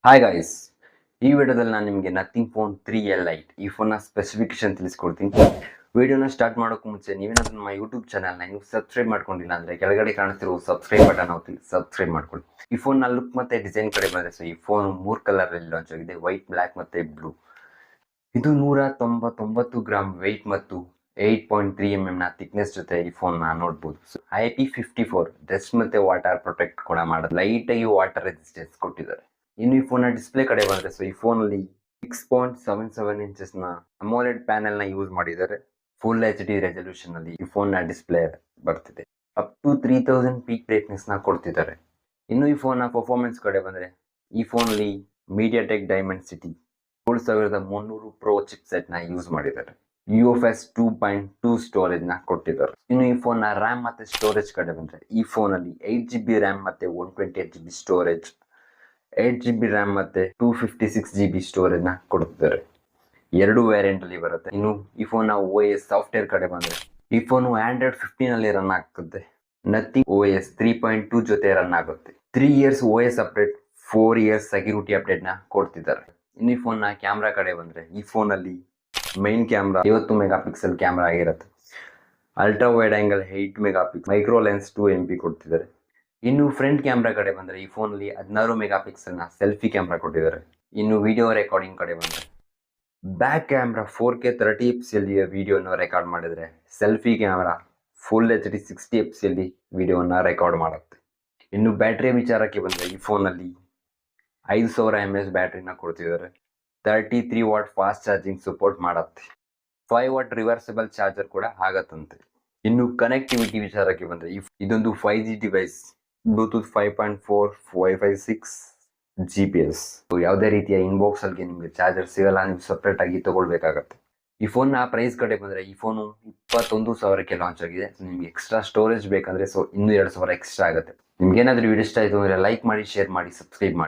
Hi guys, ಈ ವಿಡಿಯೋದಲ್ಲಿ ನಾನು ನಿಮಗೆ ನಥಿಂಗ್ ಫೋನ್ 3L ಲೈಟ್ ಈ ಫೋನ್ನ ಸ್ಪೆಸಿಫಿಕೇಶನ್ ತಿಳಿಸ್ಕೊಡ್ತೀನಿ. ವಿಡಿಯೋನ ಸ್ಟಾರ್ಟ್ ಮಾಡೋಕ್ಕೂ ಮುಂಚೆ ನೀವೇನಾದ್ರೂ ನಮ್ಮ ಯೂಟ್ಯೂಬ್ ಚಾನಲ್ನ ಇನ್ನೂ ಸಬ್ಸ್ಕ್ರೈಬ್ ಮಾಡ್ಕೊಂಡಿಲ್ಲ ಅಂದರೆ ಕೆಳಗಡೆ ಕಾಣಿಸ್ತಿರೋ ಸಬ್ಸ್ಕ್ರೈಬ್ ಬಟನ್ ಒತ್ತಿ ಸಬ್ಸ್ಕ್ರೈಬ್ ಮಾಡ್ಕೊಳ್ಳಿ. ಈ ಫೋನ್ನ ಲುಕ್ ಮತ್ತು ಡಿಸೈನ್ ಕಡೆ ಬಂದರೆ ಈ ಫೋನ್ 3 ಕಲರಲ್ಲಿ ಲಾಂಚ್ ಆಗಿದೆ, ವೈಟ್, ಬ್ಲ್ಯಾಕ್ ಮತ್ತು ಬ್ಲೂ. ಇದು 199 ಗ್ರಾಮ್ ವೆಯ್ಟ್ ಮತ್ತು 8.3 mm ಥಿಕ್ನೆಸ್ ಜೊತೆ ಈ ಫೋನ್ನ ನೋಡ್ಬೋದು. IP54 ಡಸ್ಟ್ ಮತ್ತು ವಾಟರ್ ಪ್ರೊಟೆಕ್ಟ್ ಕೂಡ ಮಾಡೋದು, ಲೈಟಾಗಿ ವಾಟರ್ ರೆಸಿಸ್ಟೆನ್ಸ್ ಕೊಟ್ಟಿದ್ದಾರೆ. ಇನ್ನು ಈ ಫೋನ್ನ ಡಿಸ್ಪ್ಲೇ ಕಡೆ ಬಂದರೆ ಈ ಫೋನಲ್ಲಿ 6.77 ಇಂಚಸ್ನ ಅಮೋಲೆಡ್ ಪ್ಯಾನೆಲ್ನ ಯೂಸ್ ಮಾಡಿದ್ದಾರೆ. ಫುಲ್ HD ರೆಸಲ್ಯೂಷನಲ್ಲಿ ಈ ಫೋನ್ನ ಡಿಸ್ಪ್ಲೇ ಬರ್ತಿದೆ. ಅಪ್ ಟು 3000 ಪೀಕ್ ಬ್ರೈಟ್ನೆಸ್ನ ಕೊಡ್ತಿದ್ದಾರೆ. ಇನ್ನು ಈ ಫೋನ್ನ ಪರ್ಫಾರ್ಮೆನ್ಸ್ ಕಡೆ ಬಂದರೆ ಈ ಫೋನಲ್ಲಿ ಮೀಡಿಯಾಟೆಕ್ ಡೈಮೆನ್ಸಿಟಿ 7300 ಪ್ರೋ ಚಿಪ್ಸೆಟ್ನ ಯೂಸ್ ಮಾಡಿದ್ದಾರೆ. UFS 2.2 ಸ್ಟೋರೇಜ್ನ ಕೊಟ್ಟಿದ್ದಾರೆ. ಇನ್ನು ಈ ಫೋನ್ನ ರ್ಯಾಮ್ ಮತ್ತು ಸ್ಟೋರೇಜ್ ಕಡೆ ಬಂದರೆ ಈ ಫೋನಲ್ಲಿ 8GB ರ್ಯಾಮ್ ಮತ್ತು 128GB ಸ್ಟೋರೇಜ್, 8GB ರ್ಯಾಮ್ ಮತ್ತು 256GB ಸ್ಟೋರೇಜ್ನ ಕೊಡ್ತಿದ್ದಾರೆ. ಎರಡು ವೇರಿಯಂಟಲ್ಲಿ ಬರುತ್ತೆ. ಇನ್ನು ಈ ಫೋನ್ನ OS ಸಾಫ್ಟ್ವೇರ್ ಕಡೆ ಬಂದರೆ ಈ ಫೋನು Android 15ನಲ್ಲಿ ರನ್ ಆಗ್ತದೆ. ನಥಿಂಗ್ OS 3.2 ಜೊತೆ ರನ್ ಆಗುತ್ತೆ. 3 years OS update, 4 years security ಅಪ್ಡೇಟ್ನ ಕೊಡ್ತಿದ್ದಾರೆ. ಇನ್ನು ಈ ಫೋನ್ನ ಕ್ಯಾಮ್ರಾ ಕಡೆ ಬಂದರೆ ಈ ಫೋನಲ್ಲಿ ಮೈನ್ ಕ್ಯಾಮ್ರಾ 50 ಮೆಗಾಪಿಕ್ಸೆಲ್ ಕ್ಯಾಮ್ರಾ ಆಗಿರುತ್ತೆ. Ultra wide angle 8 megapixel, micro lens 2MP ಕೊಡ್ತಿದ್ದಾರೆ. ಇನ್ನು ಫ್ರಂಟ್ ಕ್ಯಾಮ್ರಾ ಕಡೆ ಬಂದರೆ ಈ ಫೋನಲ್ಲಿ 16 ಮೆಗಾಪಿಕ್ಸೆಲ್ನ ಸೆಲ್ಫಿ ಕ್ಯಾಮ್ರಾ ಕೊಟ್ಟಿದ್ದಾರೆ. ಇನ್ನು ವಿಡಿಯೋ ರೆಕಾರ್ಡಿಂಗ್ ಕಡೆ ಬಂದರೆ ಬ್ಯಾಕ್ ಕ್ಯಾಮ್ರಾ 4K 30fps ವಿಡಿಯೋನ ರೆಕಾರ್ಡ್ ಮಾಡಿದರೆ, selfie camera full HD 60fps ವಿಡಿಯೋನ ರೆಕಾರ್ಡ್ ಮಾಡುತ್ತೆ. ಇನ್ನು ಬ್ಯಾಟ್ರಿ ವಿಚಾರಕ್ಕೆ ಬಂದರೆ ಈ ಫೋನಲ್ಲಿ 5000 mAh ಬ್ಯಾಟ್ರಿನ ಕೊಡ್ತಿದ್ದಾರೆ. 33 ವಾಟ್ ಫಾಸ್ಟ್ ಚಾರ್ಜಿಂಗ್ ಸಪೋರ್ಟ್ ಮಾಡುತ್ತೆ. 5 ವಾಟ್ ರಿವರ್ಸಿಬಲ್ ಚಾರ್ಜರ್ ಕೂಡ ಆಗತ್ತಂತೆ. ಇನ್ನು ಕನೆಕ್ಟಿವಿಟಿ ವಿಚಾರಕ್ಕೆ ಬಂದರೆ ಇದೊಂದು 5G device, Bluetooth 5.4, Wi-Fi 6, GPS. ಯಾವುದೇ ರೀತಿಯ ಇನ್ಬಾಕ್ಸಲ್ಲಿ ನಿಮಗೆ ಚಾರ್ಜರ್ ಸಿಗಲ್ಲ, ನೀವು ಸಪ್ರೇಟ್ ಆಗಿ ತಗೊಳ್ಬೇಕಾಗತ್ತೆ. ಈ ಫೋನ್ನ ಪ್ರೈಸ್ ಕಡೆ ಬಂದರೆ ಈ ಫೋನು 21,000ಕ್ಕೆ ಲಾಂಚ್ ಆಗಿದೆ. ನಿಮಗೆ ಎಕ್ಸ್ಟ್ರಾ ಸ್ಟೋರೇಜ್ ಬೇಕಂದರೆ ಇನ್ನೂ 2,000 ಎಕ್ಸ್ಟ್ರಾ ಆಗುತ್ತೆ. ನಿಮ್ಗೆ ಏನಾದರೂ ವಿಡಿಯೋ ಇಷ್ಟ ಆಯಿತು ಅಂದರೆ ಲೈಕ್ ಮಾಡಿ, ಶೇರ್ ಮಾಡಿ, ಸಬ್ಸ್ಕ್ರೈಬ್ ಮಾಡಿ.